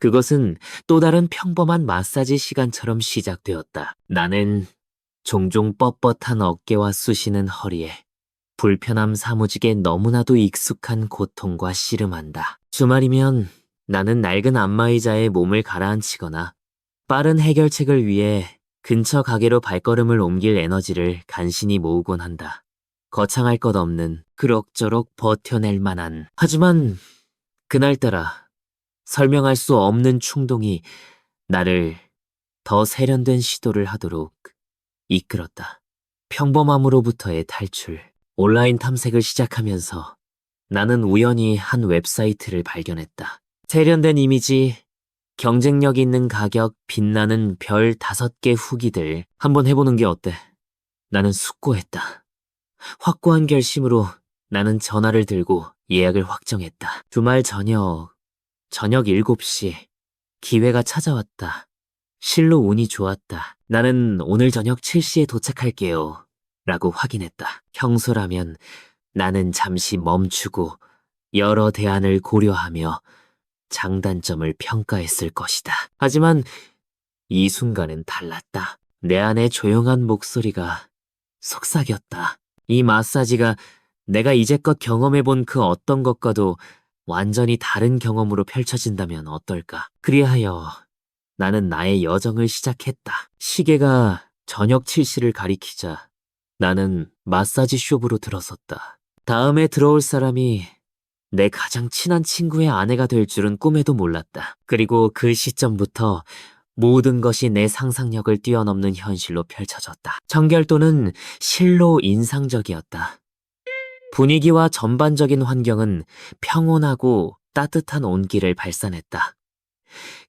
그것은 또 다른 평범한 마사지 시간처럼 시작되었다. 나는 종종 뻣뻣한 어깨와 쑤시는 허리에 불편함 사무직에 너무나도 익숙한 고통과 씨름한다. 주말이면 나는 낡은 안마의자에 몸을 가라앉히거나 빠른 해결책을 위해 근처 가게로 발걸음을 옮길 에너지를 간신히 모으곤 한다. 거창할 것 없는 그럭저럭 버텨낼 만한. 하지만 그날따라 설명할 수 없는 충동이 나를 더 세련된 시도를 하도록 이끌었다. 평범함으로부터의 탈출. 온라인 탐색을 시작하면서 나는 우연히 한 웹사이트를 발견했다. 세련된 이미지, 경쟁력 있는 가격, 빛나는 별 5개 후기들 한번 해보는 게 어때? 나는 숙고했다. 확고한 결심으로 나는 전화를 들고 예약을 확정했다. 주말 저녁 7시 기회가 찾아왔다. 실로 운이 좋았다. 나는 오늘 저녁 7시에 도착할게요. 라고 확인했다. 평소라면 나는 잠시 멈추고 여러 대안을 고려하며 장단점을 평가했을 것이다. 하지만 이 순간은 달랐다. 내 안의 조용한 목소리가 속삭였다. 이 마사지가 내가 이제껏 경험해본 그 어떤 것과도 완전히 다른 경험으로 펼쳐진다면 어떨까? 그리하여 나는 나의 여정을 시작했다. 시계가 저녁 7시를 가리키자 나는 마사지 숍으로 들어섰다. 다음에 들어올 사람이 내 가장 친한 친구의 아내가 될 줄은 꿈에도 몰랐다. 그리고 그 시점부터 모든 것이 내 상상력을 뛰어넘는 현실로 펼쳐졌다. 청결도는 실로 인상적이었다. 분위기와 전반적인 환경은 평온하고 따뜻한 온기를 발산했다.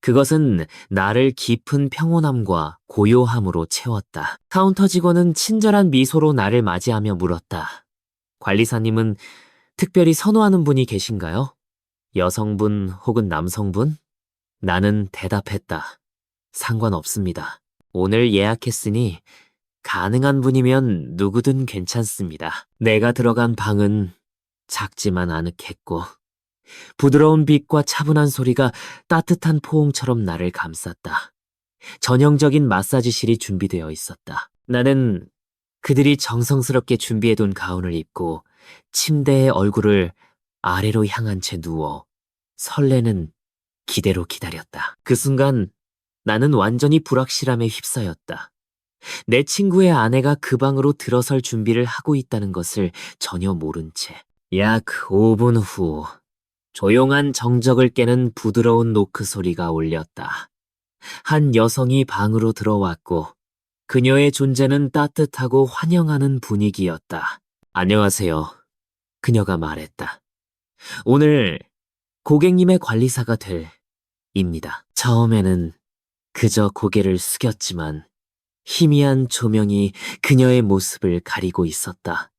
그것은 나를 깊은 평온함과 고요함으로 채웠다. 카운터 직원은 친절한 미소로 나를 맞이하며 물었다. 관리사님은 특별히 선호하는 분이 계신가요? 여성분 혹은 남성분? 나는 대답했다. 상관없습니다. 오늘 예약했으니 가능한 분이면 누구든 괜찮습니다. 내가 들어간 방은 작지만 아늑했고 부드러운 빛과 차분한 소리가 따뜻한 포옹처럼 나를 감쌌다. 전형적인 마사지실이 준비되어 있었다. 나는 그들이 정성스럽게 준비해둔 가운을 입고 침대에 얼굴을 아래로 향한 채 누워 설레는 기대로 기다렸다. 그 순간 나는 완전히 불확실함에 휩싸였다. 내 친구의 아내가 그 방으로 들어설 준비를 하고 있다는 것을 전혀 모른 채 약 5분 후 조용한 정적을 깨는 부드러운 노크 소리가 울렸다. 한 여성이 방으로 들어왔고 그녀의 존재는 따뜻하고 환영하는 분위기였다. 안녕하세요. 그녀가 말했다. 오늘 고객님의 관리사가 될 입니다. 처음에는 그저 고개를 숙였지만 희미한 조명이 그녀의 모습을 가리고 있었다.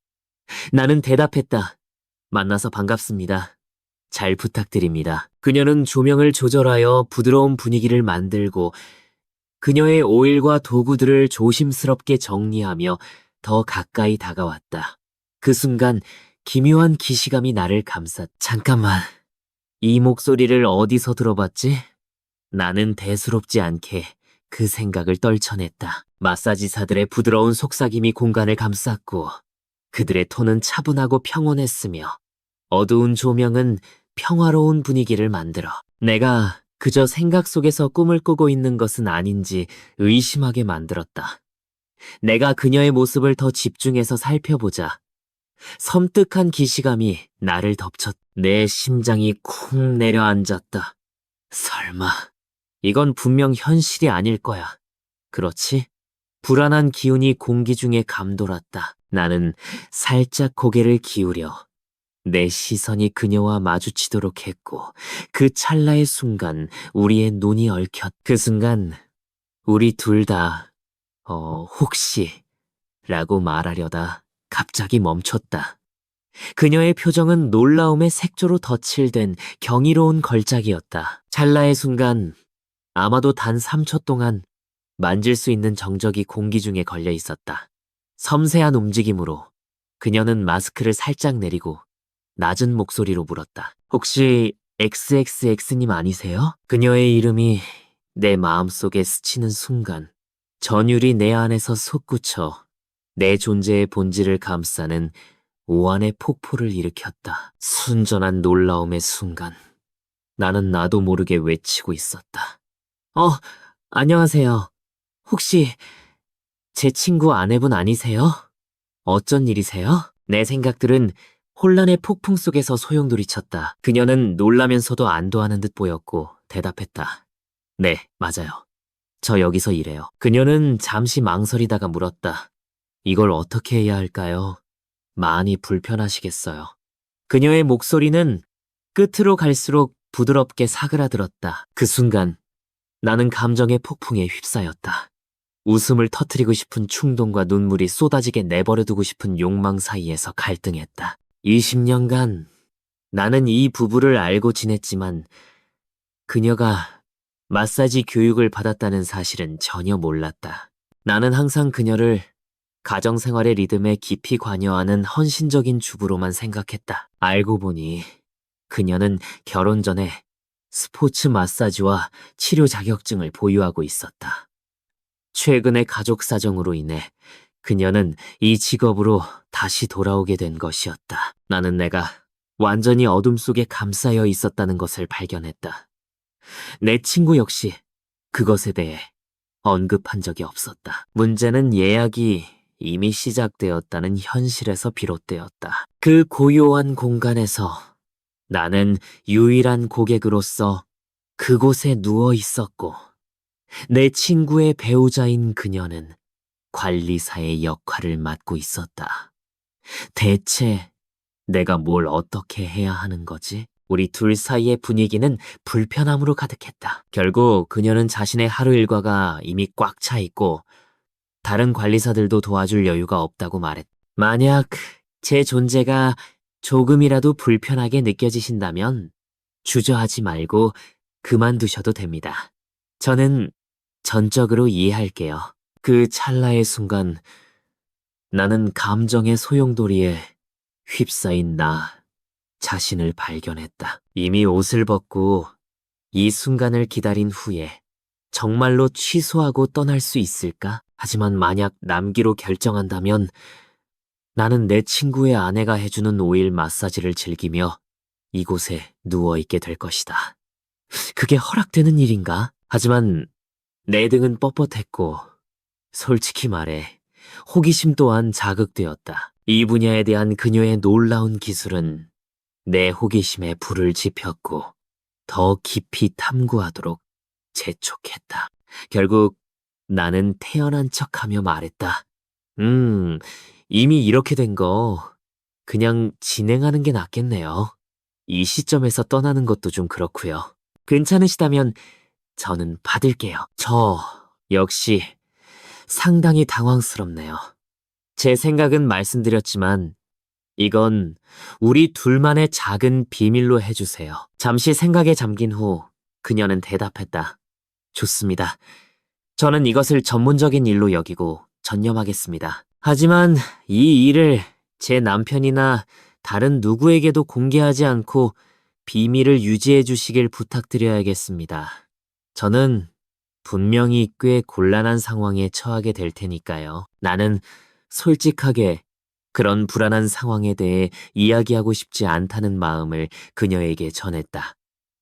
나는 대답했다. 만나서 반갑습니다. 잘 부탁드립니다. 그녀는 조명을 조절하여 부드러운 분위기를 만들고 그녀의 오일과 도구들을 조심스럽게 정리하며 더 가까이 다가왔다. 그 순간 기묘한 기시감이 나를 감쌌. 잠깐만, 이 목소리를 어디서 들어봤지? 나는 대수롭지 않게 그 생각을 떨쳐냈다. 마사지사들의 부드러운 속삭임이 공간을 감쌌고 그들의 톤은 차분하고 평온했으며 어두운 조명은 평화로운 분위기를 만들어 내가 그저 생각 속에서 꿈을 꾸고 있는 것은 아닌지 의심하게 만들었다. 내가 그녀의 모습을 더 집중해서 살펴보자. 섬뜩한 기시감이 나를 덮쳤. 내 심장이 쿵 내려앉았다. 설마, 이건 분명 현실이 아닐 거야. 그렇지? 불안한 기운이 공기 중에 감돌았다. 나는 살짝 고개를 기울여 내 시선이 그녀와 마주치도록 했고 그 찰나의 순간 우리의 눈이 얽혔. 그 순간 우리 둘 다 혹시 라고 말하려다 갑자기 멈췄다. 그녀의 표정은 놀라움의 색조로 덧칠된 경이로운 걸작이었다. 찰나의 순간 아마도 단 3초 동안 만질 수 있는 정적이 공기 중에 걸려 있었다. 섬세한 움직임으로 그녀는 마스크를 살짝 내리고 낮은 목소리로 물었다. 혹시 XXX님 아니세요? 그녀의 이름이 내 마음속에 스치는 순간 전율이 내 안에서 솟구쳐 내 존재의 본질을 감싸는 오한의 폭포를 일으켰다. 순전한 놀라움의 순간 나는 나도 모르게 외치고 있었다. 어, 안녕하세요. 혹시 제 친구 아내분 아니세요? 어쩐 일이세요? 내 생각들은 혼란의 폭풍 속에서 소용돌이쳤다. 그녀는 놀라면서도 안도하는 듯 보였고 대답했다. 네, 맞아요. 저 여기서 일해요. 그녀는 잠시 망설이다가 물었다. 이걸 어떻게 해야 할까요? 많이 불편하시겠어요. 그녀의 목소리는 끝으로 갈수록 부드럽게 사그라들었다. 그 순간 나는 감정의 폭풍에 휩싸였다. 웃음을 터뜨리고 싶은 충동과 눈물이 쏟아지게 내버려두고 싶은 욕망 사이에서 갈등했다. 20년간 나는 이 부부를 알고 지냈지만 그녀가 마사지 교육을 받았다는 사실은 전혀 몰랐다. 나는 항상 그녀를 가정생활의 리듬에 깊이 관여하는 헌신적인 주부로만 생각했다. 알고 보니 그녀는 결혼 전에 스포츠 마사지와 치료 자격증을 보유하고 있었다. 최근의 가족 사정으로 인해 그녀는 이 직업으로 다시 돌아오게 된 것이었다. 나는 내가 완전히 어둠 속에 감싸여 있었다는 것을 발견했다. 내 친구 역시 그것에 대해 언급한 적이 없었다. 문제는 예약이 이미 시작되었다는 현실에서 비롯되었다. 그 고요한 공간에서 나는 유일한 고객으로서 그곳에 누워 있었고, 내 친구의 배우자인 그녀는 관리사의 역할을 맡고 있었다. 대체 내가 뭘 어떻게 해야 하는 거지? 우리 둘 사이의 분위기는 불편함으로 가득했다. 결국 그녀는 자신의 하루 일과가 이미 꽉 차 있고 다른 관리사들도 도와줄 여유가 없다고 말했다. 만약 제 존재가 조금이라도 불편하게 느껴지신다면 주저하지 말고 그만두셔도 됩니다. 저는 전적으로 이해할게요. 그 찰나의 순간 나는 감정의 소용돌이에 휩싸인 나 자신을 발견했다. 이미 옷을 벗고 이 순간을 기다린 후에 정말로 취소하고 떠날 수 있을까? 하지만 만약 남기로 결정한다면 나는 내 친구의 아내가 해주는 오일 마사지를 즐기며 이곳에 누워있게 될 것이다. 그게 허락되는 일인가? 하지만 내 등은 뻣뻣했고 솔직히 말해 호기심 또한 자극되었다. 이 분야에 대한 그녀의 놀라운 기술은 내 호기심에 불을 지폈고 더 깊이 탐구하도록 재촉했다. 결국 나는 태연한 척하며 말했다. 이미 이렇게 된 거 그냥 진행하는 게 낫겠네요. 이 시점에서 떠나는 것도 좀 그렇고요. 괜찮으시다면 저는 받을게요. 저 역시 상당히 당황스럽네요. 제 생각은 말씀드렸지만 이건 우리 둘만의 작은 비밀로 해주세요. 잠시 생각에 잠긴 후 그녀는 대답했다. 좋습니다. 저는 이것을 전문적인 일로 여기고 전념하겠습니다. 하지만 이 일을 제 남편이나 다른 누구에게도 공개하지 않고 비밀을 유지해 주시길 부탁드려야겠습니다. 저는 분명히 꽤 곤란한 상황에 처하게 될 테니까요. 나는 솔직하게 그런 불안한 상황에 대해 이야기하고 싶지 않다는 마음을 그녀에게 전했다.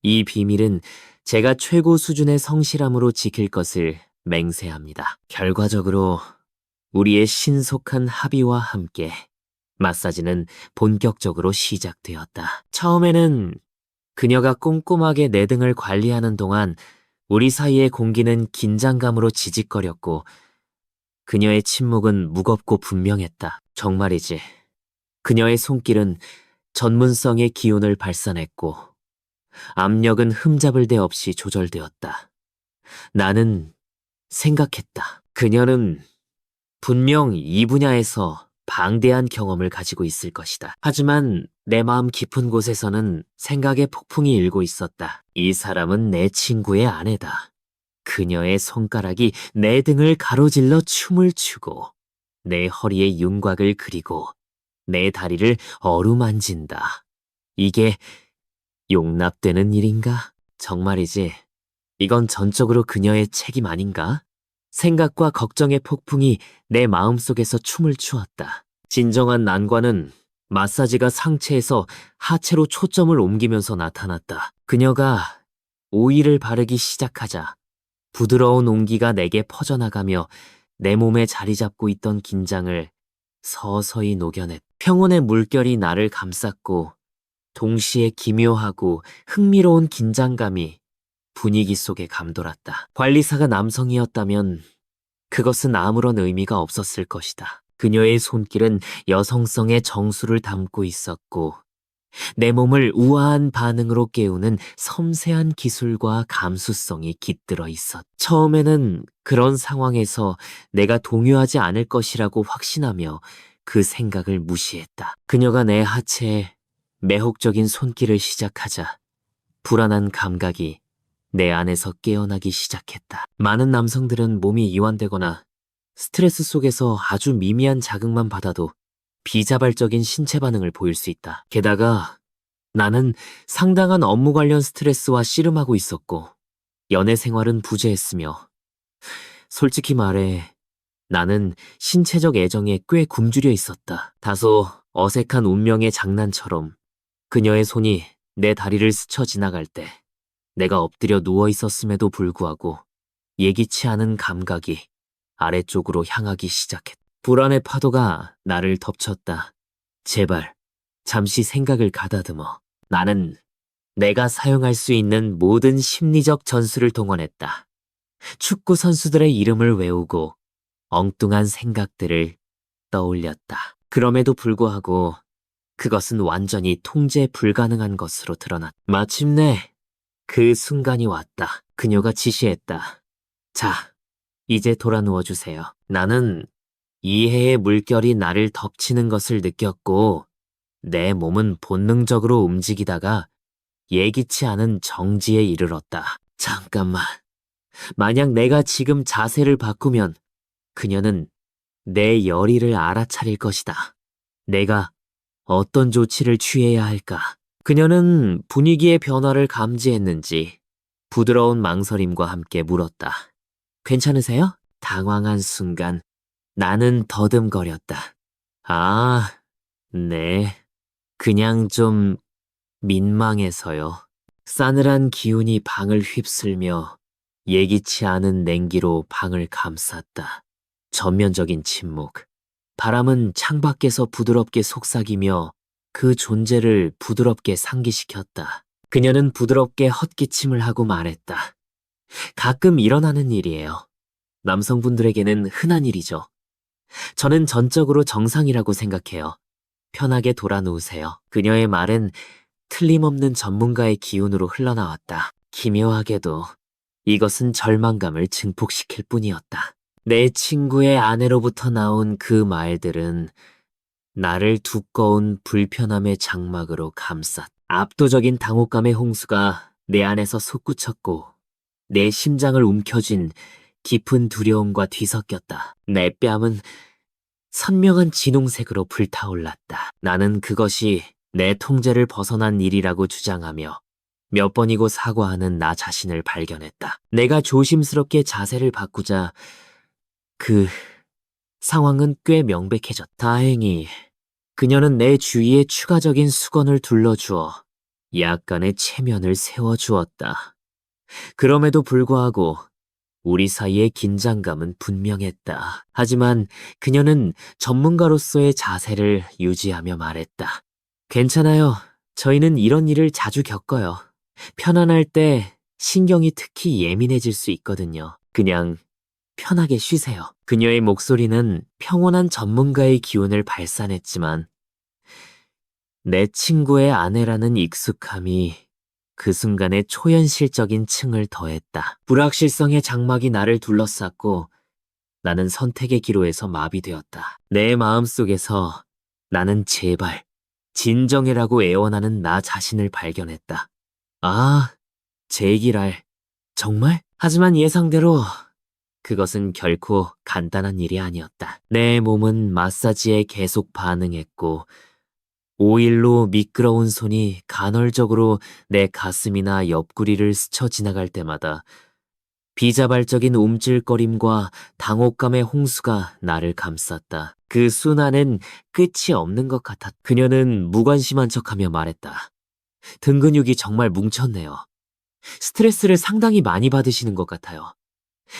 이 비밀은 제가 최고 수준의 성실함으로 지킬 것을 맹세합니다. 결과적으로 우리의 신속한 합의와 함께 마사지는 본격적으로 시작되었다. 처음에는 그녀가 꼼꼼하게 내 등을 관리하는 동안 우리 사이의 공기는 긴장감으로 지직거렸고 그녀의 침묵은 무겁고 분명했다. 정말이지. 그녀의 손길은 전문성의 기운을 발산했고 압력은 흠잡을 데 없이 조절되었다. 나는 생각했다. 그녀는 분명 이 분야에서 방대한 경험을 가지고 있을 것이다. 하지만 내 마음 깊은 곳에서는 생각의 폭풍이 일고 있었다. 이 사람은 내 친구의 아내다. 그녀의 손가락이 내 등을 가로질러 춤을 추고 내 허리에 윤곽을 그리고 내 다리를 어루만진다. 이게 용납되는 일인가? 정말이지. 이건 전적으로 그녀의 책임 아닌가? 생각과 걱정의 폭풍이 내 마음속에서 춤을 추었다. 진정한 난관은 마사지가 상체에서 하체로 초점을 옮기면서 나타났다. 그녀가 오일을 바르기 시작하자 부드러운 온기가 내게 퍼져나가며 내 몸에 자리 잡고 있던 긴장을 서서히 녹여냈다. 평온의 물결이 나를 감쌌고 동시에 기묘하고 흥미로운 긴장감이 분위기 속에 감돌았다. 관리사가 남성이었다면 그것은 아무런 의미가 없었을 것이다. 그녀의 손길은 여성성의 정수를 담고 있었고 내 몸을 우아한 반응으로 깨우는 섬세한 기술과 감수성이 깃들어 있었다. 처음에는 그런 상황에서 내가 동요하지 않을 것이라고 확신하며 그 생각을 무시했다. 그녀가 내 하체에 매혹적인 손길을 시작하자 불안한 감각이 내 안에서 깨어나기 시작했다. 많은 남성들은 몸이 이완되거나 스트레스 속에서 아주 미미한 자극만 받아도 비자발적인 신체 반응을 보일 수 있다. 게다가 나는 상당한 업무 관련 스트레스와 씨름하고 있었고 연애 생활은 부재했으며 솔직히 말해 나는 신체적 애정에 꽤 굶주려 있었다. 다소 어색한 운명의 장난처럼 그녀의 손이 내 다리를 스쳐 지나갈 때 내가 엎드려 누워 있었음에도 불구하고 예기치 않은 감각이 아래쪽으로 향하기 시작했다. 불안의 파도가 나를 덮쳤다. 제발, 잠시 생각을 가다듬어. 나는 내가 사용할 수 있는 모든 심리적 전술을 동원했다. 축구 선수들의 이름을 외우고 엉뚱한 생각들을 떠올렸다. 그럼에도 불구하고 그것은 완전히 통제 불가능한 것으로 드러났다. 마침내 그 순간이 왔다. 그녀가 지시했다. 자, 이제 돌아 누워주세요. 나는 이해의 물결이 나를 덮치는 것을 느꼈고 내 몸은 본능적으로 움직이다가 예기치 않은 정지에 이르렀다. 잠깐만. 만약 내가 지금 자세를 바꾸면 그녀는 내 열의를 알아차릴 것이다. 내가 어떤 조치를 취해야 할까? 그녀는 분위기의 변화를 감지했는지 부드러운 망설임과 함께 물었다. 괜찮으세요? 당황한 순간 나는 더듬거렸다. 아, 네. 그냥 좀 민망해서요. 싸늘한 기운이 방을 휩쓸며 예기치 않은 냉기로 방을 감쌌다. 전면적인 침묵. 바람은 창밖에서 부드럽게 속삭이며 그 존재를 부드럽게 상기시켰다. 그녀는 부드럽게 헛기침을 하고 말했다. 가끔 일어나는 일이에요. 남성분들에게는 흔한 일이죠. 저는 전적으로 정상이라고 생각해요. 편하게 돌아 누우세요. 그녀의 말은 틀림없는 전문가의 기운으로 흘러나왔다. 기묘하게도 이것은 절망감을 증폭시킬 뿐이었다. 내 친구의 아내로부터 나온 그 말들은 나를 두꺼운 불편함의 장막으로 감쌌다. 압도적인 당혹감의 홍수가 내 안에서 솟구쳤고 내 심장을 움켜쥔 깊은 두려움과 뒤섞였다. 내 뺨은 선명한 진홍색으로 불타올랐다. 나는 그것이 내 통제를 벗어난 일이라고 주장하며 몇 번이고 사과하는 나 자신을 발견했다. 내가 조심스럽게 자세를 바꾸자 그 상황은 꽤 명백해졌다. 다행히 그녀는 내 주위에 추가적인 수건을 둘러주어 약간의 체면을 세워주었다. 그럼에도 불구하고 우리 사이의 긴장감은 분명했다. 하지만 그녀는 전문가로서의 자세를 유지하며 말했다. 괜찮아요. 저희는 이런 일을 자주 겪어요. 편안할 때 신경이 특히 예민해질 수 있거든요. 그냥 편하게 쉬세요. 그녀의 목소리는 평온한 전문가의 기운을 발산했지만 내 친구의 아내라는 익숙함이 그 순간에 초현실적인 층을 더했다. 불확실성의 장막이 나를 둘러쌌고 나는 선택의 기로에서 마비되었다. 내 마음속에서 나는 제발 진정해라고 애원하는 나 자신을 발견했다. 아, 제기랄. 정말? 하지만 예상대로 그것은 결코 간단한 일이 아니었다. 내 몸은 마사지에 계속 반응했고 오일로 미끄러운 손이 간헐적으로 내 가슴이나 옆구리를 스쳐 지나갈 때마다 비자발적인 움찔거림과 당혹감의 홍수가 나를 감쌌다. 그 순환은 끝이 없는 것 같았다. 그녀는 무관심한 척하며 말했다. 등 근육이 정말 뭉쳤네요. 스트레스를 상당히 많이 받으시는 것 같아요.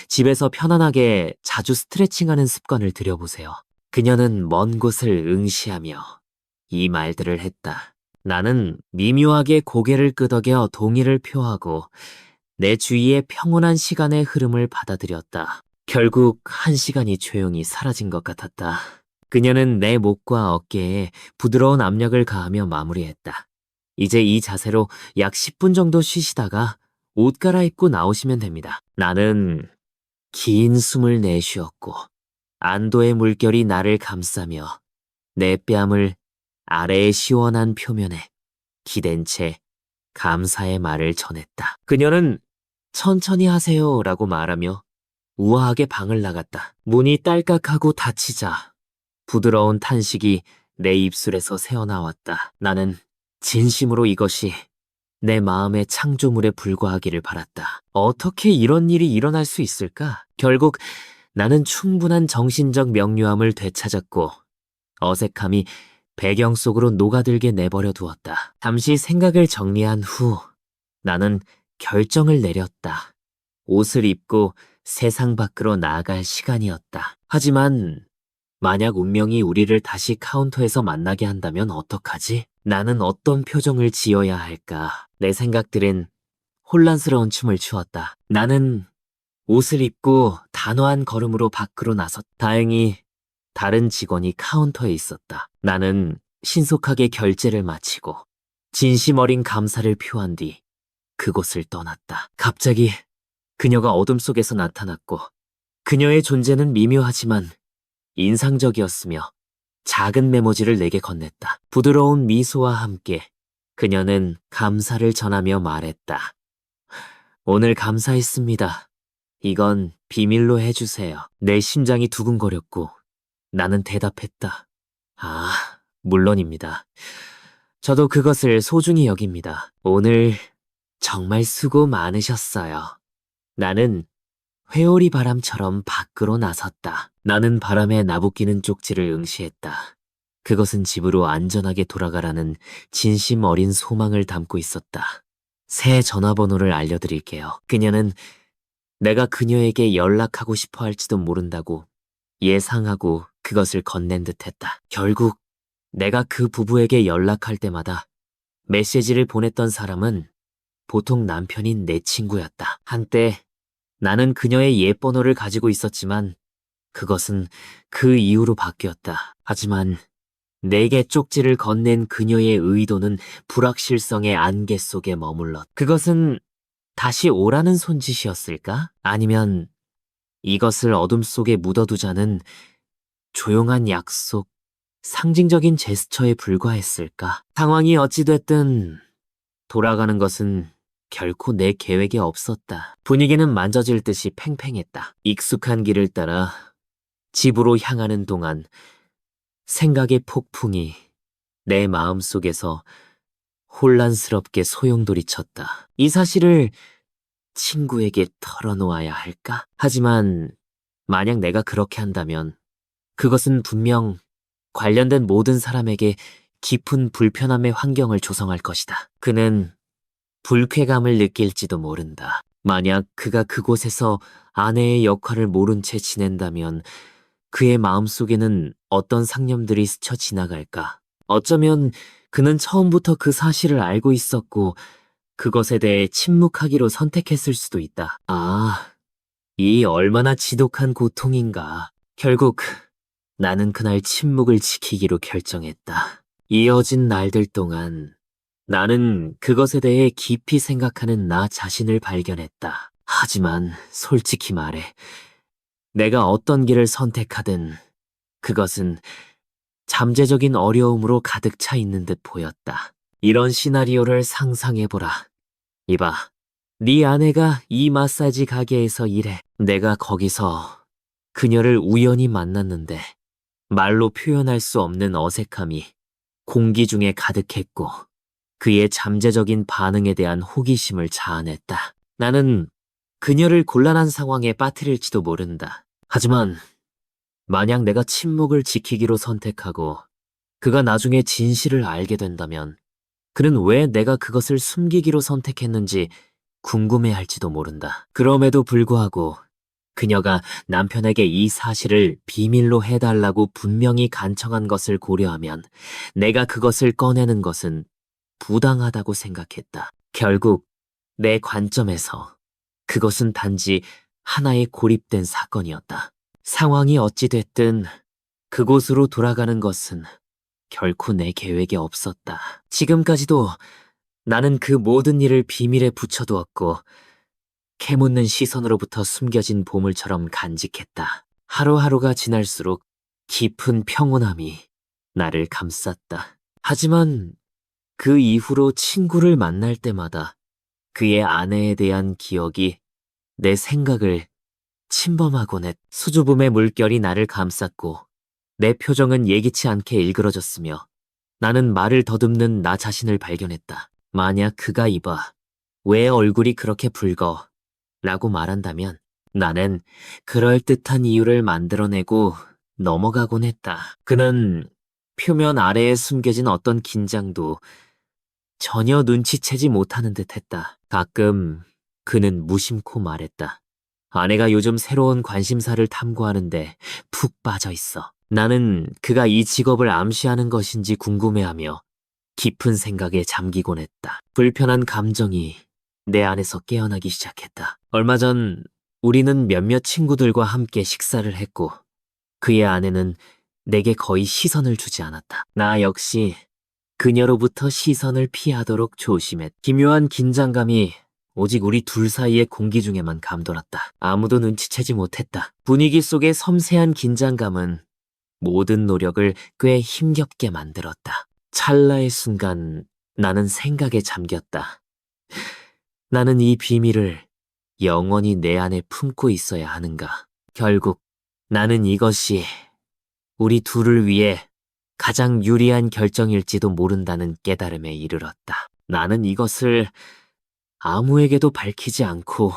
집에서 편안하게 자주 스트레칭하는 습관을 들여보세요. 그녀는 먼 곳을 응시하며 이 말들을 했다. 나는 미묘하게 고개를 끄덕여 동의를 표하고 내 주위의 평온한 시간의 흐름을 받아들였다. 결국 1시간이 조용히 사라진 것 같았다. 그녀는 내 목과 어깨에 부드러운 압력을 가하며 마무리했다. 이제 이 자세로 약 10분 정도 쉬시다가 옷 갈아입고 나오시면 됩니다. 나는 긴 숨을 내쉬었고 안도의 물결이 나를 감싸며 내 뺨을 아래의 시원한 표면에 기댄 채 감사의 말을 전했다. 그녀는 천천히 하세요라고 말하며 우아하게 방을 나갔다. 문이 딸깍하고 닫히자 부드러운 탄식이 내 입술에서 새어나왔다. 나는 진심으로 이것이 내 마음의 창조물에 불과하기를 바랐다. 어떻게 이런 일이 일어날 수 있을까? 결국 나는 충분한 정신적 명료함을 되찾았고 어색함이 배경 속으로 녹아들게 내버려 두었다. 잠시 생각을 정리한 후 나는 결정을 내렸다. 옷을 입고 세상 밖으로 나아갈 시간이었다. 하지만 만약 운명이 우리를 다시 카운터에서 만나게 한다면 어떡하지? 나는 어떤 표정을 지어야 할까? 내 생각들은 혼란스러운 춤을 추었다. 나는 옷을 입고 단호한 걸음으로 밖으로 나섰다. 다행히 다른 직원이 카운터에 있었다. 나는 신속하게 결제를 마치고 진심 어린 감사를 표한 뒤 그곳을 떠났다. 갑자기 그녀가 어둠 속에서 나타났고 그녀의 존재는 미묘하지만 인상적이었으며 작은 메모지를 내게 건넸다. 부드러운 미소와 함께 그녀는 감사를 전하며 말했다. 오늘 감사했습니다. 이건 비밀로 해주세요. 내 심장이 두근거렸고 나는 대답했다. 아, 물론입니다. 저도 그것을 소중히 여깁니다. 오늘 정말 수고 많으셨어요. 나는 회오리 바람처럼 밖으로 나섰다. 나는 바람에 나부끼는 쪽지를 응시했다. 그것은 집으로 안전하게 돌아가라는 진심 어린 소망을 담고 있었다. 새 전화번호를 알려드릴게요. 그녀는 내가 그녀에게 연락하고 싶어 할지도 모른다고 예상하고 그것을 건넨 듯했다. 결국 내가 그 부부에게 연락할 때마다 메시지를 보냈던 사람은 보통 남편인 내 친구였다. 한때 나는 그녀의 옛 번호를 가지고 있었지만 그것은 그 이후로 바뀌었다. 하지만 내게 쪽지를 건넨 그녀의 의도는 불확실성의 안개 속에 머물렀다. 그것은 다시 오라는 손짓이었을까? 아니면 이것을 어둠 속에 묻어두자는 조용한 약속, 상징적인 제스처에 불과했을까? 상황이 어찌됐든 돌아가는 것은 결코 내 계획에 없었다. 분위기는 만져질 듯이 팽팽했다. 익숙한 길을 따라 집으로 향하는 동안 생각의 폭풍이 내 마음속에서 혼란스럽게 소용돌이쳤다. 이 사실을 친구에게 털어놓아야 할까? 하지만 만약 내가 그렇게 한다면 그것은 분명 관련된 모든 사람에게 깊은 불편함의 환경을 조성할 것이다. 그는 불쾌감을 느낄지도 모른다. 만약 그가 그곳에서 아내의 역할을 모른 채 지낸다면 그의 마음속에는 어떤 상념들이 스쳐 지나갈까? 어쩌면 그는 처음부터 그 사실을 알고 있었고 그것에 대해 침묵하기로 선택했을 수도 있다. 아, 이 얼마나 지독한 고통인가. 결국 나는 그날 침묵을 지키기로 결정했다. 이어진 날들 동안 나는 그것에 대해 깊이 생각하는 나 자신을 발견했다. 하지만 솔직히 말해, 내가 어떤 길을 선택하든 그것은 잠재적인 어려움으로 가득 차 있는 듯 보였다. 이런 시나리오를 상상해보라. 이봐, 네 아내가 이 마사지 가게에서 일해. 내가 거기서 그녀를 우연히 만났는데 말로 표현할 수 없는 어색함이 공기 중에 가득했고 그의 잠재적인 반응에 대한 호기심을 자아냈다. 나는 그녀를 곤란한 상황에 빠뜨릴지도 모른다. 하지만 만약 내가 침묵을 지키기로 선택하고 그가 나중에 진실을 알게 된다면 그는 왜 내가 그것을 숨기기로 선택했는지 궁금해할지도 모른다. 그럼에도 불구하고 그녀가 남편에게 이 사실을 비밀로 해달라고 분명히 간청한 것을 고려하면 내가 그것을 꺼내는 것은 부당하다고 생각했다. 결국 내 관점에서 그것은 단지 하나의 고립된 사건이었다. 상황이 어찌됐든 그곳으로 돌아가는 것은 결코 내 계획에 없었다. 지금까지도 나는 그 모든 일을 비밀에 붙여두었고 캐묻는 시선으로부터 숨겨진 보물처럼 간직했다. 하루하루가 지날수록 깊은 평온함이 나를 감쌌다. 하지만 그 이후로 친구를 만날 때마다 그의 아내에 대한 기억이 내 생각을 침범하곤 했. 수줍음의 물결이 나를 감쌌고 내 표정은 예기치 않게 일그러졌으며 나는 말을 더듬는 나 자신을 발견했다. 만약 그가 이봐, 왜 얼굴이 그렇게 붉어? 라고 말한다면 나는 그럴듯한 이유를 만들어내고 넘어가곤 했다. 그는 표면 아래에 숨겨진 어떤 긴장도 전혀 눈치채지 못하는 듯 했다. 가끔 그는 무심코 말했다. 아내가 요즘 새로운 관심사를 탐구하는데 푹 빠져 있어. 나는 그가 이 직업을 암시하는 것인지 궁금해하며 깊은 생각에 잠기곤 했다. 불편한 감정이 내 안에서 깨어나기 시작했다. 얼마 전 우리는 몇몇 친구들과 함께 식사를 했고 그의 아내는 내게 거의 시선을 주지 않았다. 나 역시 그녀로부터 시선을 피하도록 조심했다. 기묘한 긴장감이 오직 우리 둘 사이의 공기 중에만 감돌았다. 아무도 눈치채지 못했다. 분위기 속의 섬세한 긴장감은 모든 노력을 꽤 힘겹게 만들었다. 찰나의 순간 나는 생각에 잠겼다. 나는 이 비밀을 영원히 내 안에 품고 있어야 하는가? 결국 나는 이것이 우리 둘을 위해 가장 유리한 결정일지도 모른다는 깨달음에 이르렀다. 나는 이것을 아무에게도 밝히지 않고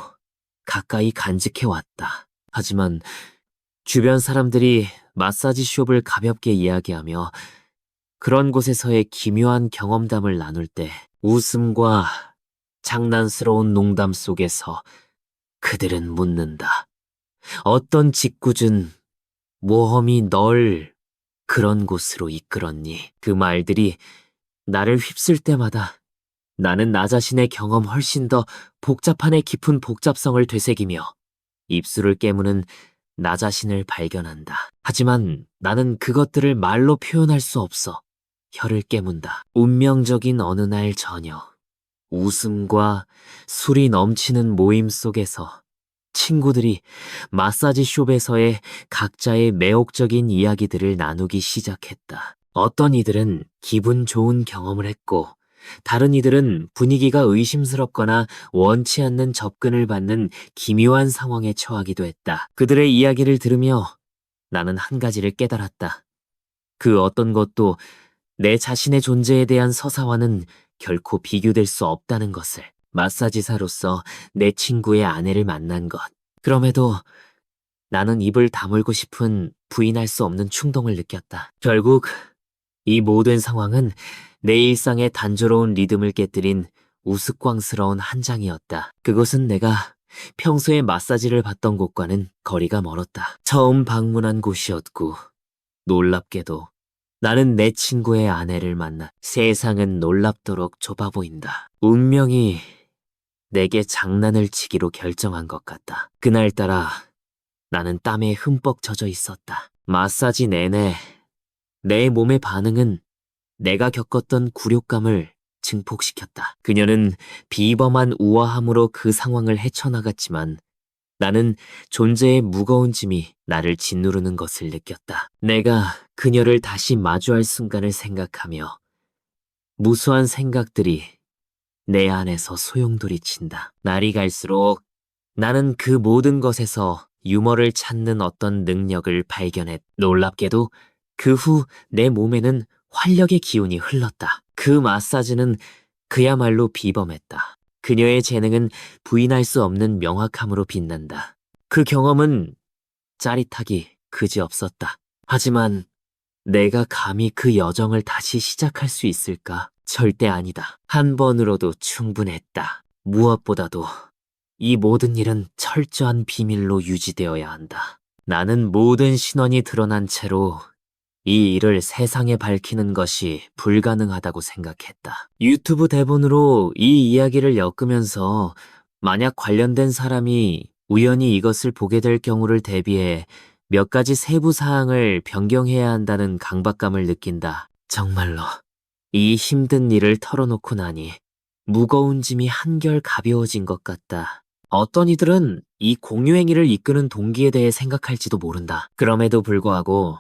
가까이 간직해왔다. 하지만 주변 사람들이 마사지 숍을 가볍게 이야기하며 그런 곳에서의 기묘한 경험담을 나눌 때 웃음과 장난스러운 농담 속에서 그들은 묻는다. 어떤 짓궂은 모험이 널 그런 곳으로 이끌었니? 그 말들이 나를 휩쓸 때마다 나는 나 자신의 경험 훨씬 더 복잡한에 깊은 복잡성을 되새기며 입술을 깨무는 나 자신을 발견한다. 하지만 나는 그것들을 말로 표현할 수 없어. 혀를 깨문다. 운명적인 어느 날 저녁, 웃음과 술이 넘치는 모임 속에서 친구들이 마사지 숍에서의 각자의 매혹적인 이야기들을 나누기 시작했다. 어떤 이들은 기분 좋은 경험을 했고, 다른 이들은 분위기가 의심스럽거나 원치 않는 접근을 받는 기묘한 상황에 처하기도 했다. 그들의 이야기를 들으며 나는 한 가지를 깨달았다. 그 어떤 것도 내 자신의 존재에 대한 서사와는 결코 비교될 수 없다는 것을. 마사지사로서 내 친구의 아내를 만난 것. 그럼에도 나는 입을 다물고 싶은 부인할 수 없는 충동을 느꼈다. 결국 이 모든 상황은 내 일상의 단조로운 리듬을 깨뜨린 우스꽝스러운 한 장이었다. 그곳은 내가 평소에 마사지를 받던 곳과는 거리가 멀었다. 처음 방문한 곳이었고 놀랍게도 나는 내 친구의 아내를 만나. 세상은 놀랍도록 좁아 보인다. 운명이 내게 장난을 치기로 결정한 것 같다. 그날따라 나는 땀에 흠뻑 젖어 있었다. 마사지 내내 내 몸의 반응은 내가 겪었던 굴욕감을 증폭시켰다. 그녀는 비범한 우아함으로 그 상황을 헤쳐나갔지만 나는 존재의 무거운 짐이 나를 짓누르는 것을 느꼈다. 내가 그녀를 다시 마주할 순간을 생각하며 무수한 생각들이 내 안에서 소용돌이친다. 날이 갈수록 나는 그 모든 것에서 유머를 찾는 어떤 능력을 발견했. 놀랍게도 그 후 내 몸에는 활력의 기운이 흘렀다. 그 마사지는 그야말로 비범했다. 그녀의 재능은 부인할 수 없는 명확함으로 빛난다. 그 경험은 짜릿하기 그지없었다. 하지만 내가 감히 그 여정을 다시 시작할 수 있을까? 절대 아니다. 한 번으로도 충분했다. 무엇보다도 이 모든 일은 철저한 비밀로 유지되어야 한다. 나는 모든 신원이 드러난 채로 이 일을 세상에 밝히는 것이 불가능하다고 생각했다. 유튜브 대본으로 이 이야기를 엮으면서 만약 관련된 사람이 우연히 이것을 보게 될 경우를 대비해 몇 가지 세부 사항을 변경해야 한다는 강박감을 느낀다. 정말로 이 힘든 일을 털어놓고 나니 무거운 짐이 한결 가벼워진 것 같다. 어떤 이들은 이 공유행위를 이끄는 동기에 대해 생각할지도 모른다. 그럼에도 불구하고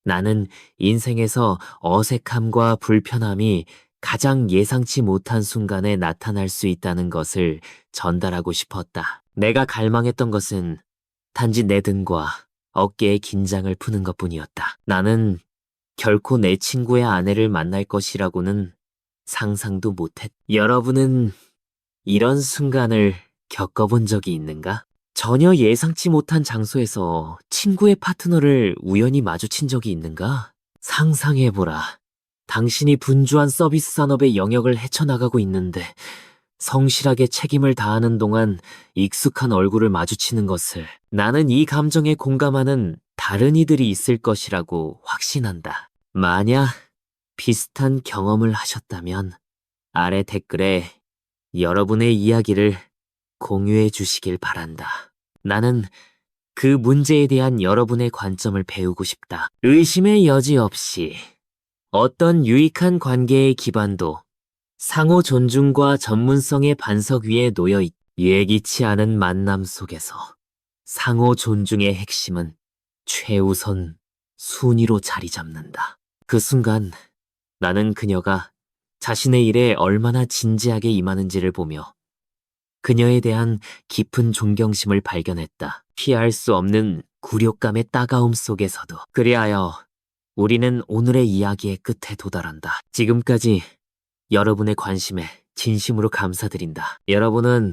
나는 인생에서 어색함과 불편함이 가장 예상치 못한 순간에 나타날 수 있다는 것을 전달하고 싶었다. 내가 갈망했던 것은 단지 내 등과 어깨의 긴장을 푸는 것뿐이었다. 나는 결코 내 친구의 아내를 만날 것이라고는 상상도 못했. 여러분은 이런 순간을 겪어본 적이 있는가? 전혀 예상치 못한 장소에서 친구의 파트너를 우연히 마주친 적이 있는가? 상상해보라. 당신이 분주한 서비스 산업의 영역을 헤쳐나가고 있는데 성실하게 책임을 다하는 동안 익숙한 얼굴을 마주치는 것을 나는 이 감정에 공감하는 다른 이들이 있을 것이라고 확신한다. 만약 비슷한 경험을 하셨다면 아래 댓글에 여러분의 이야기를 공유해 주시길 바란다. 나는 그 문제에 대한 여러분의 관점을 배우고 싶다. 의심의 여지 없이 어떤 유익한 관계의 기반도 상호 존중과 전문성의 반석 위에 놓여 있. 예기치 않은 만남 속에서 상호 존중의 핵심은 최우선 순위로 자리 잡는다. 그 순간 나는 그녀가 자신의 일에 얼마나 진지하게 임하는지를 보며 그녀에 대한 깊은 존경심을 발견했다. 피할 수 없는 굴욕감의 따가움 속에서도. 그리하여 우리는 오늘의 이야기의 끝에 도달한다. 지금까지 여러분의 관심에 진심으로 감사드린다. 여러분은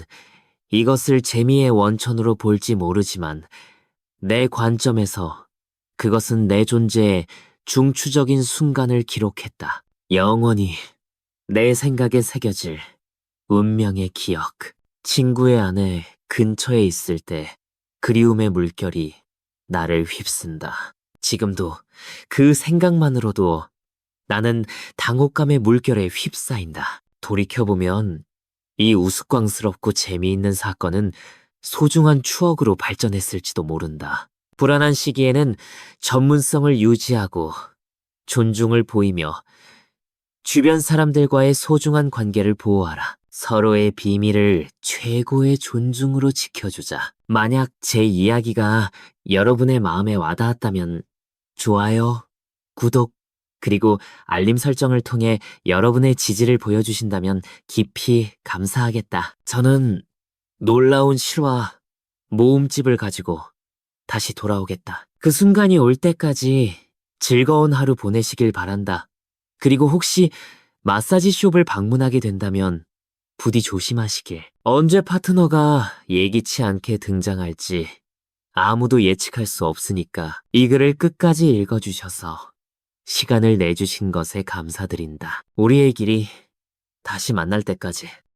이것을 재미의 원천으로 볼지 모르지만 내 관점에서 그것은 내 존재의 중추적인 순간을 기록했다. 영원히 내 생각에 새겨질 운명의 기억. 친구의 아내 근처에 있을 때 그리움의 물결이 나를 휩쓴다. 지금도 그 생각만으로도 나는 당혹감의 물결에 휩싸인다. 돌이켜보면 이 우스꽝스럽고 재미있는 사건은 소중한 추억으로 발전했을지도 모른다. 불안한 시기에는 전문성을 유지하고 존중을 보이며 주변 사람들과의 소중한 관계를 보호하라. 서로의 비밀을 최고의 존중으로 지켜주자. 만약 제 이야기가 여러분의 마음에 와닿았다면 좋아요, 구독, 그리고 알림 설정을 통해 여러분의 지지를 보여주신다면 깊이 감사하겠다. 저는 놀라운 실화 모음집을 가지고 다시 돌아오겠다. 그 순간이 올 때까지 즐거운 하루 보내시길 바란다. 그리고 혹시 마사지 숍을 방문하게 된다면 부디 조심하시길. 언제 파트너가 예기치 않게 등장할지 아무도 예측할 수 없으니까 이 글을 끝까지 읽어주셔서 시간을 내주신 것에 감사드린다. 우리의 길이 다시 만날 때까지.